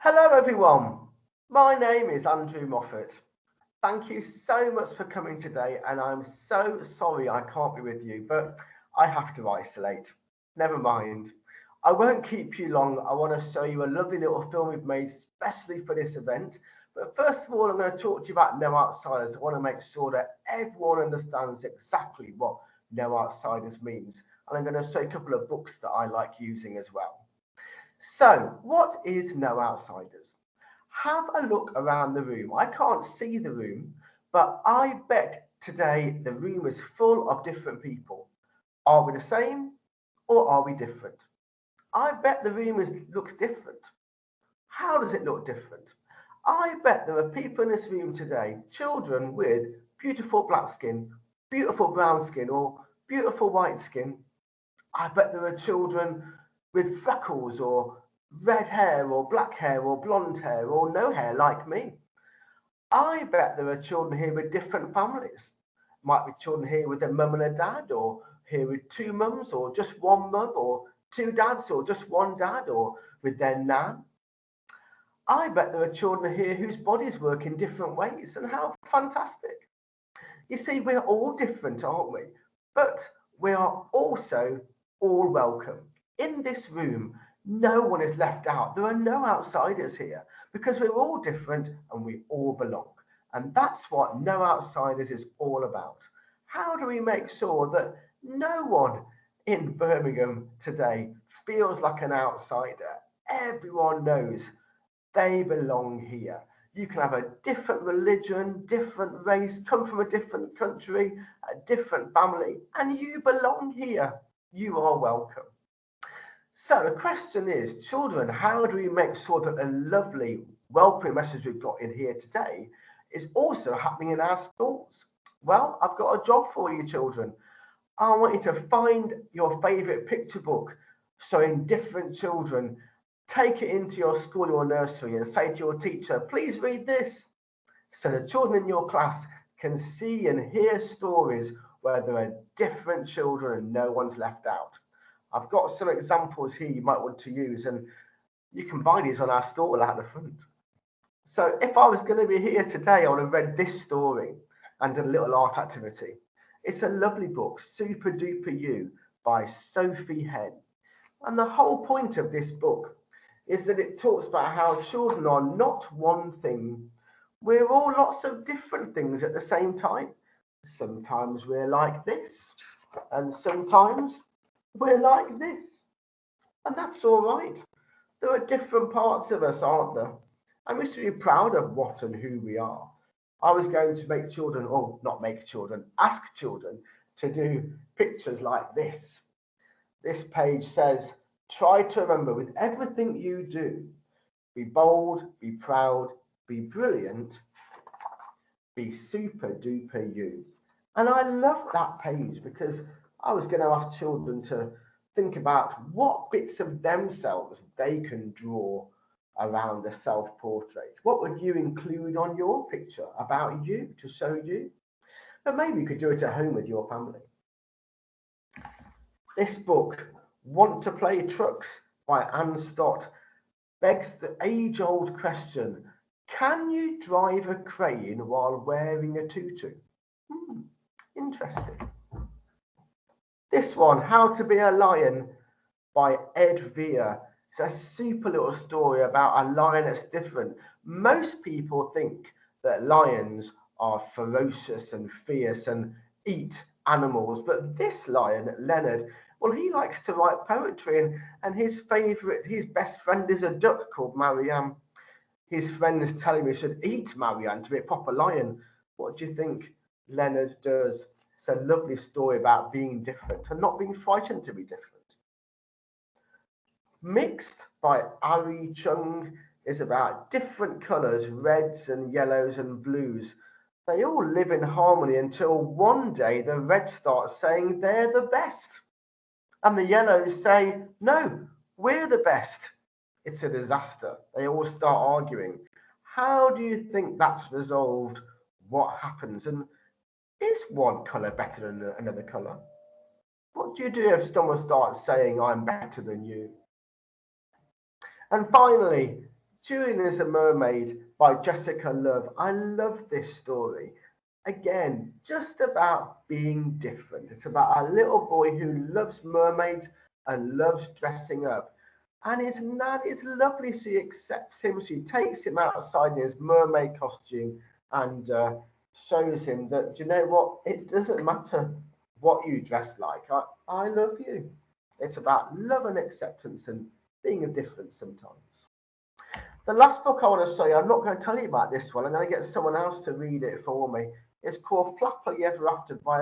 Hello everyone, my name is Andrew Moffat. Thank you so much for coming today, and I'm so sorry I can't be with you, but I have to isolate. Never mind. I won't keep you long. I want to show you a lovely little film we've made specially for this event. But first of all, I'm going to talk to you about No Outsiders. I want to make sure that everyone understands exactly what No Outsiders means. And I'm going to show you a couple of books that I like using as well. So, what is No Outsiders? Have a look around the room. I can't see the room, but I bet today the room is full of different people. Are we the same or are we different? I bet the room looks different. How does it look different? I bet there are people in this room today, children with beautiful black skin, beautiful brown skin, or beautiful white skin. I bet there are children with freckles or red hair or black hair or blonde hair or no hair like me. I bet there are children here with different families. Might be children here with a mum and a dad, or here with two mums, or just one mum, or two dads, or just one dad, or with their nan. I bet there are children here whose bodies work in different ways, and how fantastic. You see, we're all different, aren't we? But we are also all welcome. In this room, no one is left out. There are no outsiders here because we're all different and we all belong. And that's what No Outsiders is all about. How do we make sure that no one in Birmingham today feels like an outsider? Everyone knows they belong here. You can have a different religion, different race, come from a different country, a different family, and you belong here. You are welcome. So the question is, children, how do we make sure that the lovely welcoming message we've got in here today is also happening in our schools? Well, I've got a job for you, children. I want you to find your favourite picture book showing different children. Take it into your school or nursery and say to your teacher, please read this. So the children in your class can see and hear stories where there are different children and no one's left out. I've got some examples here you might want to use, and you can buy these on our stall out the front. So if I was going to be here today, I would have read this story and done a little art activity. It's a lovely book, Super Duper You by Sophie Henn. And the whole point of this book is that it talks about how children are not one thing. We're all lots of different things at the same time. Sometimes we're like this, and sometimes we're like this. And that's all right. There are different parts of us, aren't there? And we should be proud of what and who we are. I was going to make children, or not make children, ask children to do pictures like this. This page says, try to remember with everything you do, be bold, be proud, be brilliant, be super duper you. And I love that page because I was going to ask children to think about what bits of themselves they can draw around a self-portrait. What would you include on your picture about you to show you? But maybe you could do it at home with your family. This book, Want to Play Trucks by Anne Stott, begs the age-old question, can you drive a crane while wearing a tutu? Interesting. This one, How to Be a Lion by Ed Veer. It's a super little story about a lion that's different. Most people think that lions are ferocious and fierce and eat animals, but this lion, Leonard, well, he likes to write poetry, and his best friend is a duck called Marianne. His friends tell him he should eat Marianne to be a proper lion. What do you think Leonard does? It's a lovely story about being different and not being frightened to be different. Mixed by Ari Chung is about different colours, reds and yellows and blues. They all live in harmony until one day the reds start saying they're the best. And the yellows say, no, we're the best. It's a disaster. They all start arguing. How do you think that's resolved? What happens? And is one colour better than another colour? What do you do if someone starts saying, I'm better than you? And finally, Julian is a Mermaid by Jessica Love. I love this story. Again, just about being different. It's about a little boy who loves mermaids and loves dressing up. And his nan is lovely. She accepts him. She takes him outside in his mermaid costume and shows him that, you know what? It doesn't matter what you dress like. I love you. It's about love and acceptance and being a different sometimes. The last book I want to show you, I'm not going to tell you about this one. I'm going to get someone else to read it for me. It's called Flappily Ever After by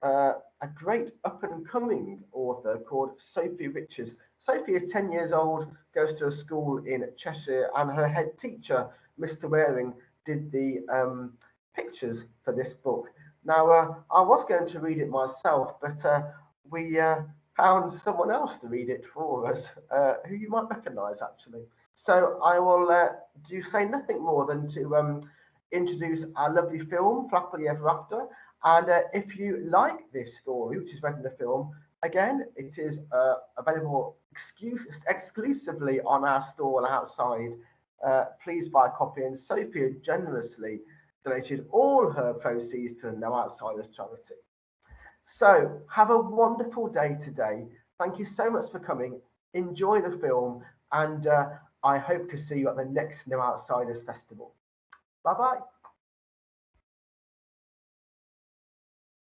a great up and coming author called Sophie Richards. Sophie is 10 years old, goes to a school in Cheshire, and her head teacher, Mr. Waring, did the pictures for this book. Now, I was going to read it myself, but we found someone else to read it for us, who you might recognise actually. So I will do say nothing more than to introduce our lovely film, Flappily Ever After. And if you like this story, which is read in the film, again, it is available exclusively on our stall outside. Please buy a copy. And Sophia generously donated all her proceeds to the No Outsiders charity. So have a wonderful day today. Thank you so much for coming. Enjoy the film, and I hope to see you at the next No Outsiders Festival. Bye bye.